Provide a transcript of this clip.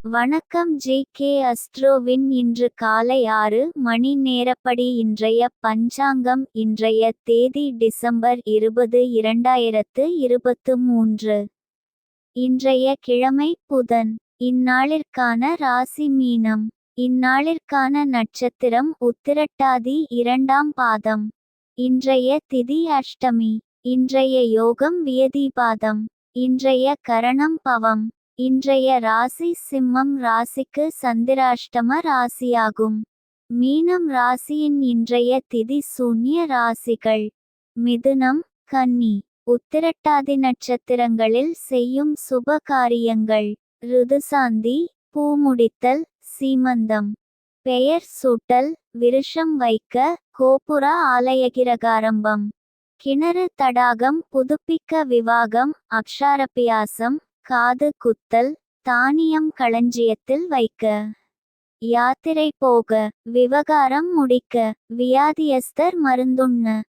வணக்கம் ஜி.கே. அஸ்ட்ரோவின் இன்று காலை 6 மணி நேரப்படி இன்றைய பஞ்சாங்கம். இன்றைய தேதி டிசம்பர் 20, 2023. இன்றைய கிழமை புதன். இந்நாளிற்கான ராசி மீனம். இந்நாளிற்கான நட்சத்திரம் உத்திரட்டாதி 2ஆம் பாதம். இன்றைய திதி அஷ்டமி. இன்றைய யோகம் வியதிபாதம். இன்றைய கரணம் பவம். இன்றைய ராசி சிம்மம் ராசிக்கு சந்திராஷ்டம ராசியாகும். மீனம் ராசியின் இன்றைய திதி சூன்ய ராசிகள்: மிதுனம், கன்னி. உத்திரட்டாதி நட்சத்திரங்களில் செய்யும் சுப காரியங்கள்: ருதுசாந்தி, பூமுடித்தல், சீமந்தம், பெயர் சூட்டல், விருஷம் வைக்க, கோபுர ஆலயகிரகாரம்பம், கிணறு தடாகம் புதுப்பிக்க, விவாகம், அக்ஷாரபியாசம், காது குத்தல், தானியம் களஞ்சியத்தில் வைக்க, யாத்திரை போக, விவகாரம் முடிக்க, வியாதியஸ்தர் மருந்துண்ண,